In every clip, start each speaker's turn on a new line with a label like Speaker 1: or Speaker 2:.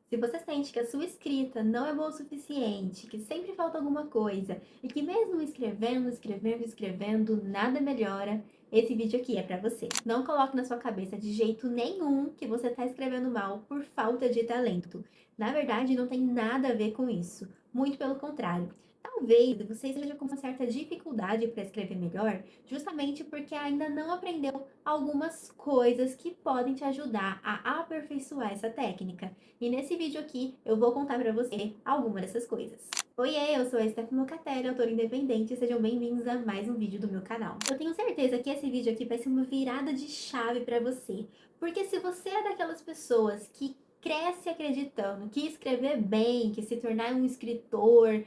Speaker 1: Se você sente que a sua escrita não é boa o suficiente, que sempre falta alguma coisa e que mesmo escrevendo, nada melhora, esse vídeo aqui é pra você. Não coloque na sua cabeça de jeito nenhum que você tá escrevendo mal por falta de talento. Na verdade, não tem nada a ver com isso. Muito pelo contrário. Talvez você esteja com uma certa dificuldade para escrever melhor, justamente porque ainda não aprendeu algumas coisas que podem te ajudar a aperfeiçoar essa técnica. E nesse vídeo aqui eu vou contar pra você algumas dessas coisas. Oiê, eu sou a Stephanie Locatelli, autora independente, e sejam bem-vindos a mais um vídeo do meu canal. Eu tenho certeza que esse vídeo aqui vai ser uma virada de chave pra você, porque se você é daquelas pessoas que cresce acreditando que escrever bem, que se tornar um escritor,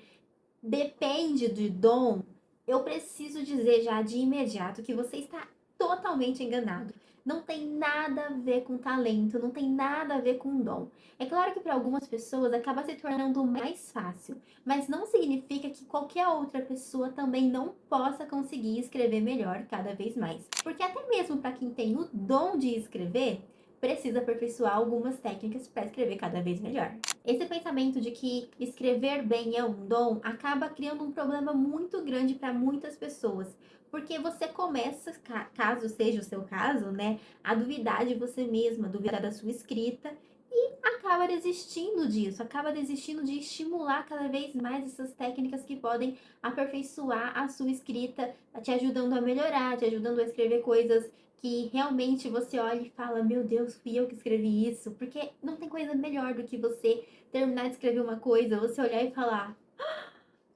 Speaker 1: depende de dom, eu preciso dizer já de imediato que você está totalmente enganado. Não tem nada a ver com talento, não tem nada a ver com dom. É claro que para algumas pessoas acaba se tornando mais fácil, mas não significa que qualquer outra pessoa também não possa conseguir escrever melhor cada vez mais. Porque até mesmo para quem tem o dom de escrever, precisa aperfeiçoar algumas técnicas para escrever cada vez melhor. Esse pensamento de que escrever bem é um dom acaba criando um problema muito grande para muitas pessoas, porque você começa, caso seja o seu caso, né, a duvidar de você mesma, duvidar da sua escrita e acaba desistindo disso, acaba desistindo de estimular cada vez mais essas técnicas que podem aperfeiçoar a sua escrita, te ajudando a melhorar, te ajudando a escrever coisas que realmente você olha e fala, meu Deus, fui eu que escrevi isso, porque não tem coisa melhor do que você terminar de escrever uma coisa, você olhar e falar,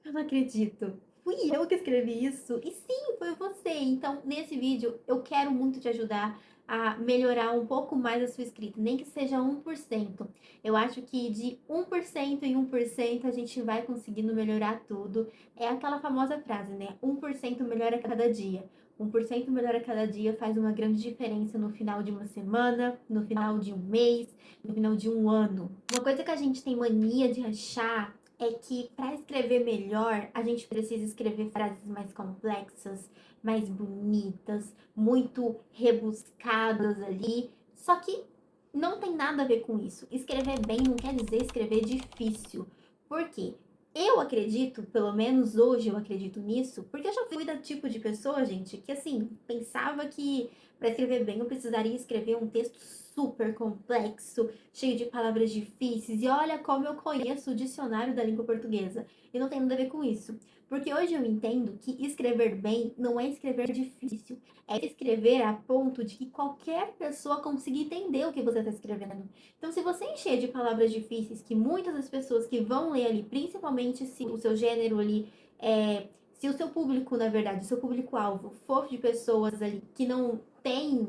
Speaker 1: eu não acredito, fui eu que escrevi isso, e sim, foi você. Então, nesse vídeo, eu quero muito te ajudar a melhorar um pouco mais a sua escrita, nem que seja 1%. Eu acho que de 1% em 1% a gente vai conseguindo melhorar tudo. É aquela famosa frase, né? 1% melhora a cada dia. 1% melhor a cada dia faz uma grande diferença no final de uma semana, no final de um mês, no final de um ano. Uma coisa que a gente tem mania de achar é que para escrever melhor, a gente precisa escrever frases mais complexas, mais bonitas, muito rebuscadas ali. Só que não tem nada a ver com isso. Escrever bem não quer dizer escrever difícil. Por quê? Eu acredito, pelo menos hoje eu acredito nisso, porque eu já fui da tipo de pessoa, gente, que assim, pensava que para escrever bem eu precisaria escrever um texto super complexo, cheio de palavras difíceis. E olha como eu conheço o dicionário da língua portuguesa. E não tem nada a ver com isso. Porque hoje eu entendo que escrever bem não é escrever difícil. É escrever a ponto de que qualquer pessoa consiga entender o que você está escrevendo. Então, se você encher de palavras difíceis que muitas das pessoas que vão ler ali, principalmente se o seu gênero ali é. Se o seu público, na verdade, o seu público-alvo for de pessoas ali que não têm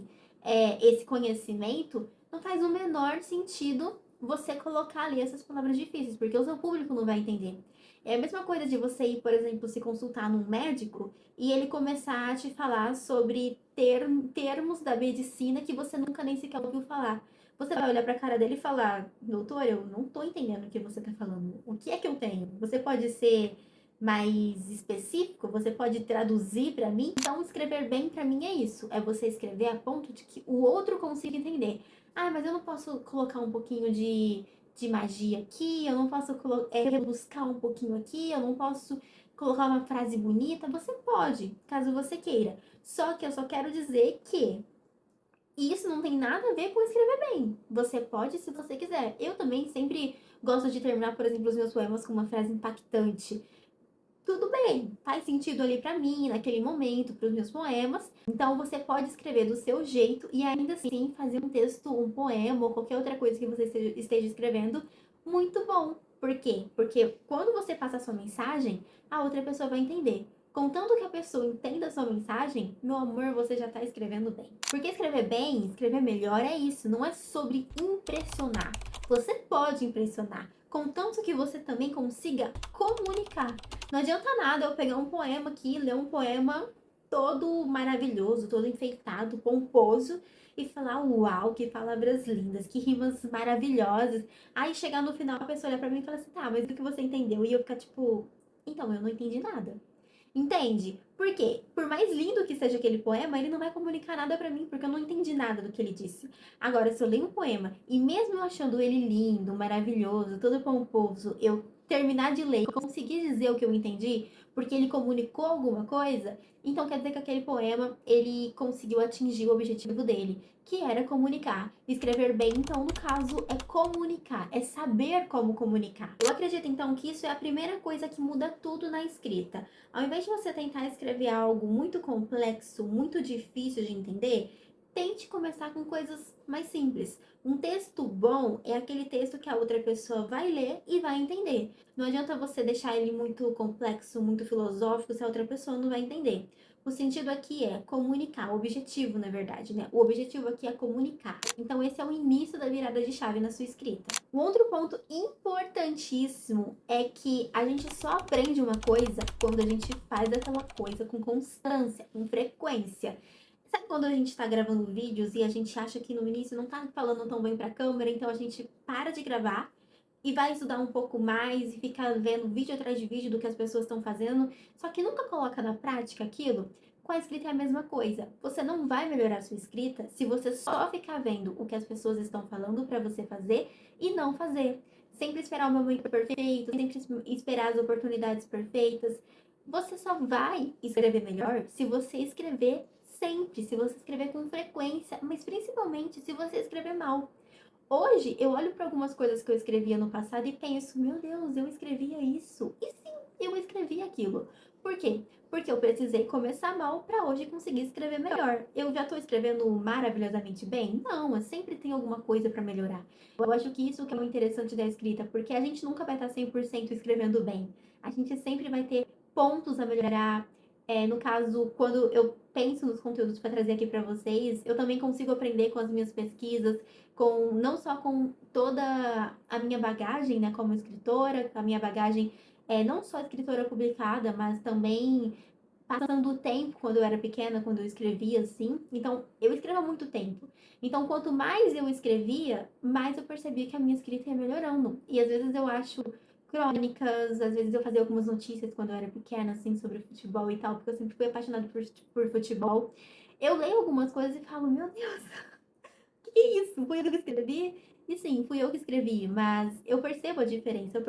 Speaker 1: esse conhecimento, não faz o menor sentido você colocar ali essas palavras difíceis, porque o seu público não vai entender. É a mesma coisa de você ir, por exemplo, se consultar num médico e ele começar a te falar sobre termos da medicina que você nunca nem sequer ouviu falar. Você vai olhar para a cara dele e falar, doutor, eu não estou entendendo o que você está falando. O que é que eu tenho? Você pode ser mais específico? Você pode traduzir para mim? Então, escrever bem para mim é isso. É você escrever a ponto de que o outro consiga entender. Ah, mas eu não posso colocar um pouquinho de magia aqui, eu não posso rebuscar um pouquinho aqui, eu não posso colocar uma frase bonita. Você pode, caso você queira. Só que eu só quero dizer que isso não tem nada a ver com escrever bem. Você pode se você quiser. Eu também sempre gosto de terminar, por exemplo, os meus poemas com uma frase impactante. Tudo bem, faz sentido ali pra mim, naquele momento, para os meus poemas. Então você pode escrever do seu jeito e ainda assim fazer um texto, um poema ou qualquer outra coisa que você esteja escrevendo muito bom. Por quê? Porque quando você passa a sua mensagem, a outra pessoa vai entender. Contanto que a pessoa entenda a sua mensagem, meu amor, você já tá escrevendo bem. Porque escrever bem, escrever melhor é isso, não é sobre impressionar. Você pode impressionar, contanto que você também consiga comunicar. Não adianta nada eu pegar um poema aqui, ler um poema todo maravilhoso, todo enfeitado, pomposo e falar, uau, que palavras lindas, que rimas maravilhosas. Aí chegar no final a pessoa olhar pra mim e falar assim, tá, mas o que você entendeu? E eu ficar tipo, então, eu não entendi nada. Entende? Por quê? Por mais lindo que seja aquele poema, ele não vai comunicar nada pra mim, porque eu não entendi nada do que ele disse. Agora, se eu leio um poema e mesmo eu achando ele lindo, maravilhoso, todo pomposo, eu terminar de ler e conseguir dizer o que eu entendi, porque ele comunicou alguma coisa, então quer dizer que aquele poema, ele conseguiu atingir o objetivo dele, que era comunicar. Escrever bem, então, no caso, é comunicar, é saber como comunicar. Eu acredito, então, que isso é a primeira coisa que muda tudo na escrita. Ao invés de você tentar escrever algo muito complexo, muito difícil de entender, tente começar com coisas mais simples. Um texto bom é aquele texto que a outra pessoa vai ler e vai entender. Não adianta você deixar ele muito complexo, muito filosófico, se a outra pessoa não vai entender. O sentido aqui é comunicar, o objetivo, na verdade, né? O objetivo aqui é comunicar. Então, esse é o início da virada de chave na sua escrita. Um outro ponto importantíssimo é que a gente só aprende uma coisa quando a gente faz aquela coisa com constância, com frequência. Sabe quando a gente tá gravando vídeos e a gente acha que no início não tá falando tão bem pra câmera, então a gente para de gravar e vai estudar um pouco mais e fica vendo vídeo atrás de vídeo do que as pessoas estão fazendo, só que nunca coloca na prática aquilo? Com a escrita é a mesma coisa. Você não vai melhorar a sua escrita se você só ficar vendo o que as pessoas estão falando para você fazer e não fazer. Sempre esperar o momento perfeito, sempre esperar as oportunidades perfeitas. Você só vai escrever melhor se você escrever sempre, se você escrever com frequência, mas principalmente se você escrever mal. Hoje, eu olho para algumas coisas que eu escrevia no passado e penso, meu Deus, eu escrevia isso. E sim, eu escrevi aquilo. Por quê? Porque eu precisei começar mal para hoje conseguir escrever melhor. Eu já estou escrevendo maravilhosamente bem? Não, eu sempre tem alguma coisa para melhorar. Eu acho que isso que é o interessante da escrita, porque a gente nunca vai estar 100% escrevendo bem. A gente sempre vai ter pontos a melhorar. No caso, quando eu penso nos conteúdos para trazer aqui para vocês, eu também consigo aprender com as minhas pesquisas, com não só com toda a minha bagagem, né, como escritora, a minha bagagem não só escritora publicada, mas também passando o tempo quando eu era pequena, quando eu escrevia assim. Então, eu escrevo há muito tempo. Então, quanto mais eu escrevia, mais eu percebia que a minha escrita ia melhorando. E às vezes eu acho crônicas, às vezes eu fazia algumas notícias quando eu era pequena, assim, sobre futebol e tal, porque eu sempre fui apaixonada por futebol. Eu leio algumas coisas e falo, meu Deus, que é isso? Fui eu que escrevi? E sim, fui eu que escrevi, mas eu percebo a diferença, eu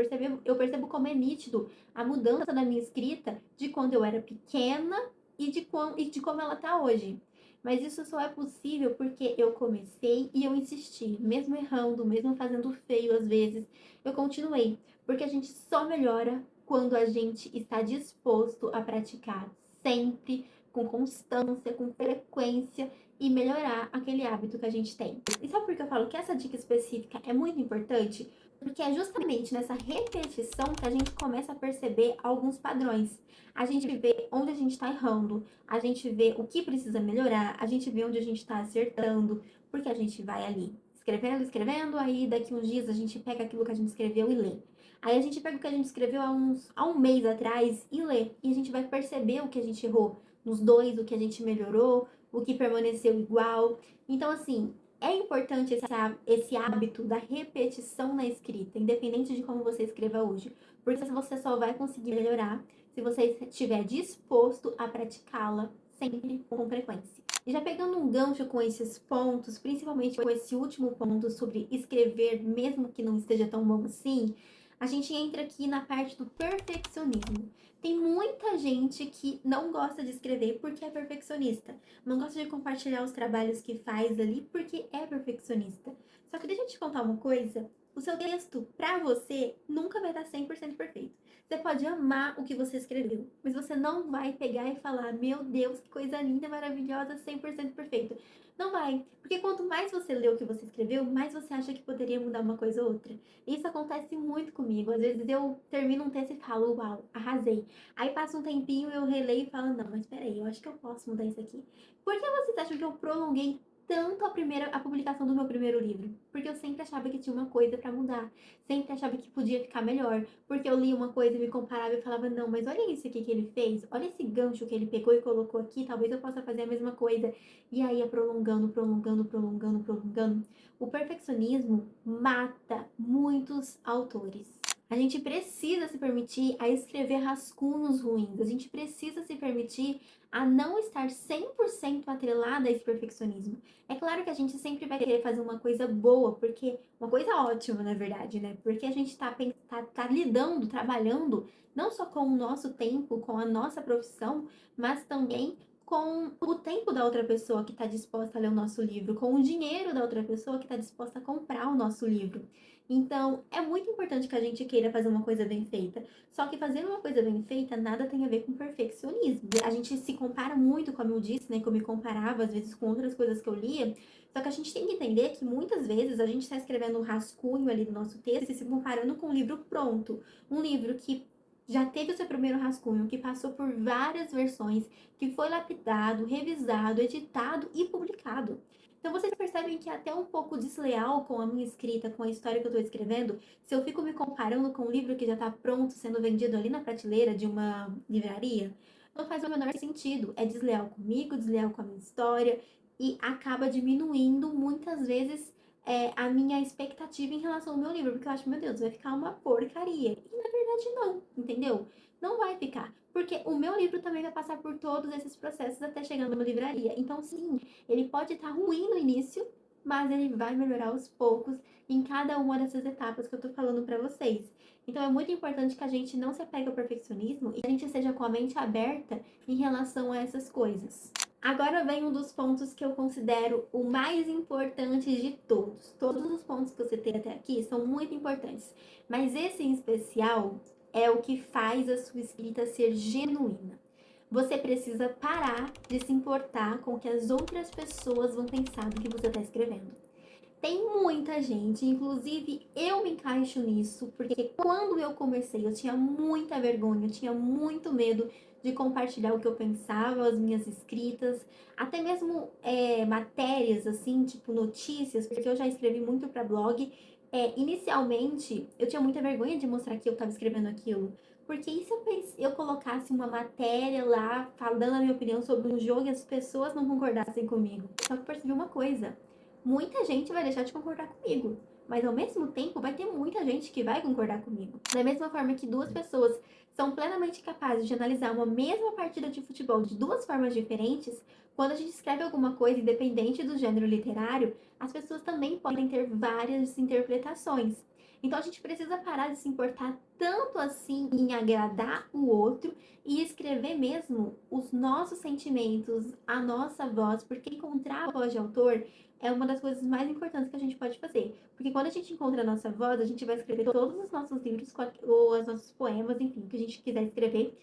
Speaker 1: percebo como é nítido a mudança da minha escrita de quando eu era pequena e de como ela tá hoje. Mas isso só é possível porque eu comecei e eu insisti, mesmo errando, mesmo fazendo feio às vezes, eu continuei. Porque a gente só melhora quando a gente está disposto a praticar sempre, com constância, com frequência e melhorar aquele hábito que a gente tem. E sabe por que eu falo que essa dica específica é muito importante? Porque é justamente nessa repetição que a gente começa a perceber alguns padrões. A gente vê onde a gente está errando, a gente vê o que precisa melhorar, a gente vê onde a gente está acertando, porque a gente vai ali escrevendo, escrevendo, aí daqui uns dias a gente pega aquilo que a gente escreveu e lê. Aí a gente pega o que a gente escreveu há um mês atrás e lê. E a gente vai perceber o que a gente errou nos dois, o que a gente melhorou, o que permaneceu igual. Então, assim, é importante esse hábito da repetição na escrita, independente de como você escreva hoje. Porque você só vai conseguir melhorar se você estiver disposto a praticá-la sempre com frequência. E já pegando um gancho com esses pontos, principalmente com esse último ponto sobre escrever, mesmo que não esteja tão bom assim, a gente entra aqui na parte do perfeccionismo. Tem muita gente que não gosta de escrever porque é perfeccionista. Não gosta de compartilhar os trabalhos que faz ali porque é perfeccionista. Só que deixa eu te contar uma coisa. O seu texto, pra você, nunca vai estar 100% perfeito. Você pode amar o que você escreveu, mas você não vai pegar e falar, meu Deus, que coisa linda, maravilhosa, 100% perfeito. Não vai, porque quanto mais você lê o que você escreveu, mais você acha que poderia mudar uma coisa ou outra. Isso acontece muito comigo. Às vezes eu termino um texto e falo, uau, arrasei. Aí passa um tempinho, eu releio e falo, não, mas peraí, eu acho que eu posso mudar isso aqui. Por que vocês acham que eu prolonguei tanto a publicação do meu primeiro livro? Porque eu sempre achava que tinha uma coisa pra mudar. Sempre achava que podia ficar melhor. Porque eu li uma coisa e me comparava e falava, não, mas olha isso aqui que ele fez. Olha esse gancho que ele pegou e colocou aqui. Talvez eu possa fazer a mesma coisa. E aí é prolongando, prolongando, prolongando, prolongando. O perfeccionismo mata muitos autores. A gente precisa se permitir a escrever rascunhos ruins. A gente precisa se permitir a não estar 100% atrelada a esse perfeccionismo. É claro que a gente sempre vai querer fazer uma coisa boa, porque uma coisa ótima, na verdade, né? Porque a gente tá lidando, trabalhando, não só com o nosso tempo, com a nossa profissão, mas também com o tempo da outra pessoa que está disposta a ler o nosso livro, com o dinheiro da outra pessoa que está disposta a comprar o nosso livro. Então, é muito importante que a gente queira fazer uma coisa bem feita. Só que fazer uma coisa bem feita nada tem a ver com perfeccionismo. A gente se compara muito, como eu disse, né? Que eu me comparava às vezes com outras coisas que eu lia. Só que a gente tem que entender que muitas vezes a gente está escrevendo um rascunho ali do nosso texto e se comparando com um livro pronto. Um livro que já teve o seu primeiro rascunho, que passou por várias versões, que foi lapidado, revisado, editado e publicado. Então vocês percebem que é até um pouco desleal com a minha escrita, com a história que eu estou escrevendo, se eu fico me comparando com um livro que já está pronto, sendo vendido ali na prateleira de uma livraria, não faz o menor sentido. É desleal comigo, desleal com a minha história e acaba diminuindo muitas vezes a minha expectativa em relação ao meu livro, porque eu acho, meu Deus, vai ficar uma porcaria. E na verdade não, entendeu? Não vai ficar, porque o meu livro também vai passar por todos esses processos até chegar numa livraria. Então, sim, ele pode estar ruim no início, mas ele vai melhorar aos poucos em cada uma dessas etapas que eu tô falando para vocês. Então, é muito importante que a gente não se apegue ao perfeccionismo e que a gente seja com a mente aberta em relação a essas coisas. Agora vem um dos pontos que eu considero o mais importante de todos. Todos os pontos que você tem até aqui são muito importantes, mas esse em especial é o que faz a sua escrita ser genuína. Você precisa parar de se importar com o que as outras pessoas vão pensar do que você está escrevendo. Tem muita gente, inclusive eu me encaixo nisso, porque quando eu comecei eu tinha muita vergonha, eu tinha muito medo de compartilhar o que eu pensava, as minhas escritas, até mesmo matérias, assim, tipo notícias, porque eu já escrevi muito para blog. Inicialmente, eu tinha muita vergonha de mostrar que eu estava escrevendo aquilo. Porque e se eu colocasse uma matéria lá, dando a minha opinião sobre um jogo e as pessoas não concordassem comigo? Só que eu percebi uma coisa: muita gente vai deixar de concordar comigo, mas ao mesmo tempo vai ter muita gente que vai concordar comigo. Da mesma forma que duas pessoas são plenamente capazes de analisar uma mesma partida de futebol de duas formas diferentes, quando a gente escreve alguma coisa independente do gênero literário, as pessoas também podem ter várias interpretações. Então a gente precisa parar de se importar tanto assim em agradar o outro e escrever mesmo os nossos sentimentos, a nossa voz, porque encontrar a voz de autor é uma das coisas mais importantes que a gente pode fazer. Porque quando a gente encontra a nossa voz, a gente vai escrever todos os nossos livros ou os nossos poemas, enfim, que a gente quiser escrever,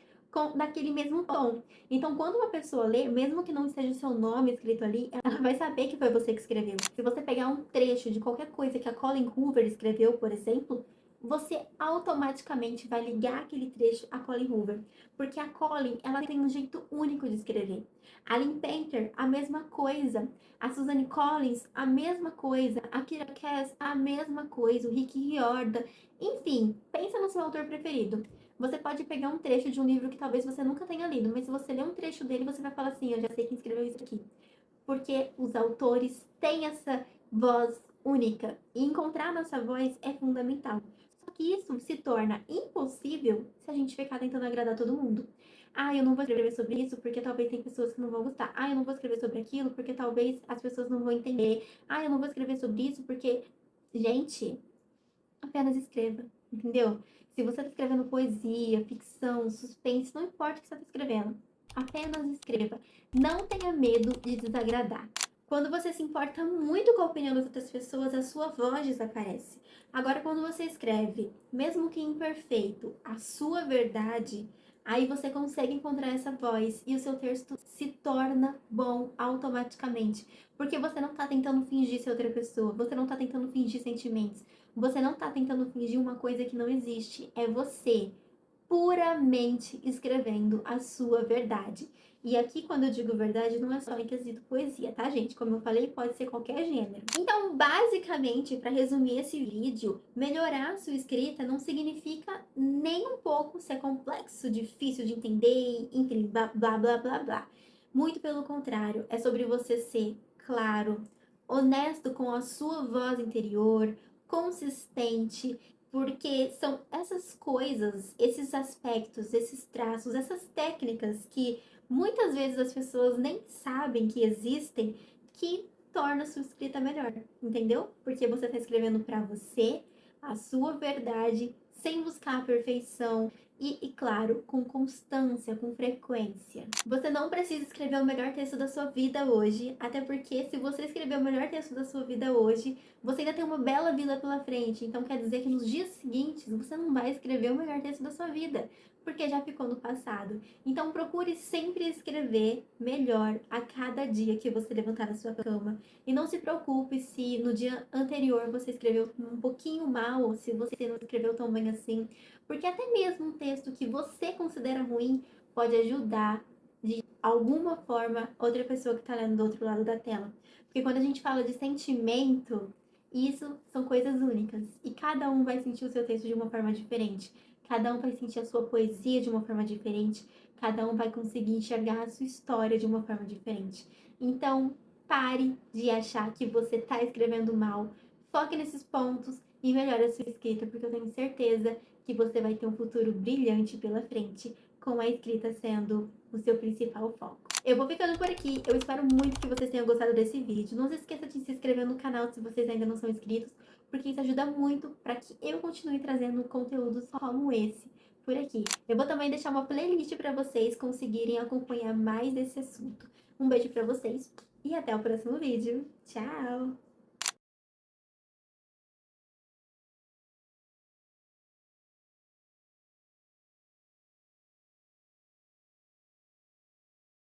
Speaker 1: daquele mesmo tom. Então, quando uma pessoa lê, mesmo que não esteja o seu nome escrito ali, ela vai saber que foi você que escreveu. Se você pegar um trecho de qualquer coisa que a Colleen Hoover escreveu, por exemplo, você automaticamente vai ligar aquele trecho a Colleen Hoover. Porque a Colleen, ela tem um jeito único de escrever. A Lynn Painter, a mesma coisa. A Suzanne Collins, a mesma coisa. A Kira Cass, a mesma coisa. O Rick Riordan. Enfim, pensa no seu autor preferido. Você pode pegar um trecho de um livro que talvez você nunca tenha lido, mas se você ler um trecho dele, você vai falar assim, eu já sei quem escreveu isso aqui. Porque os autores têm essa voz única. E encontrar a nossa voz é fundamental. Só que isso se torna impossível se a gente ficar tentando agradar todo mundo. Ah, eu não vou escrever sobre isso porque talvez tem pessoas que não vão gostar. Ah, eu não vou escrever sobre aquilo porque talvez as pessoas não vão entender. Ah, eu não vou escrever sobre isso porque... Gente, apenas escreva, entendeu? Se você está escrevendo poesia, ficção, suspense, não importa o que você está escrevendo, apenas escreva. Não tenha medo de desagradar. Quando você se importa muito com a opinião das outras pessoas, a sua voz desaparece. Agora, quando você escreve, mesmo que imperfeito, a sua verdade, aí você consegue encontrar essa voz e o seu texto se torna bom automaticamente. Porque você não está tentando fingir ser outra pessoa, você não está tentando fingir sentimentos, você não está tentando fingir uma coisa que não existe. É você puramente escrevendo a sua verdade. E aqui, quando eu digo verdade, não é só em quesito poesia, tá, gente? Como eu falei, pode ser qualquer gênero. Então, basicamente, para resumir esse vídeo, melhorar a sua escrita não significa nem um pouco ser complexo, difícil de entender, enfim, blá, blá, blá, blá, blá. Muito pelo contrário, é sobre você ser claro, honesto com a sua voz interior, consistente Porque são essas coisas, esses aspectos, esses traços, essas técnicas que muitas vezes as pessoas nem sabem que existem, que torna a sua escrita melhor, entendeu? Porque você está escrevendo para você, a sua verdade, sem buscar a perfeição e, claro, com constância, com frequência. Você não precisa escrever o melhor texto da sua vida hoje, até porque se você escrever o melhor texto da sua vida hoje, você ainda tem uma bela vida pela frente. Então quer dizer que nos dias seguintes você não vai escrever o melhor texto da sua vida, porque já ficou no passado. Então procure sempre escrever melhor a cada dia que você levantar da sua cama. E não se preocupe se no dia anterior você escreveu um pouquinho mal, ou se você não escreveu tão bem assim, porque até mesmo um texto que você considera ruim pode ajudar de alguma forma outra pessoa que está lendo do outro lado da tela. Porque quando a gente fala de sentimento, isso são coisas únicas. E cada um vai sentir o seu texto de uma forma diferente. Cada um vai sentir a sua poesia de uma forma diferente. Cada um vai conseguir enxergar a sua história de uma forma diferente. Então, pare de achar que você está escrevendo mal. Foque nesses pontos e melhore a sua escrita, porque eu tenho certeza que você vai ter um futuro brilhante pela frente, com a escrita sendo o seu principal foco. Eu vou ficando por aqui. Eu espero muito que vocês tenham gostado desse vídeo. Não se esqueça de se inscrever no canal se vocês ainda não são inscritos, porque isso ajuda muito para que eu continue trazendo conteúdos como esse por aqui. Eu vou também deixar uma playlist para vocês conseguirem acompanhar mais desse assunto. Um beijo para vocês e até o próximo vídeo. Tchau!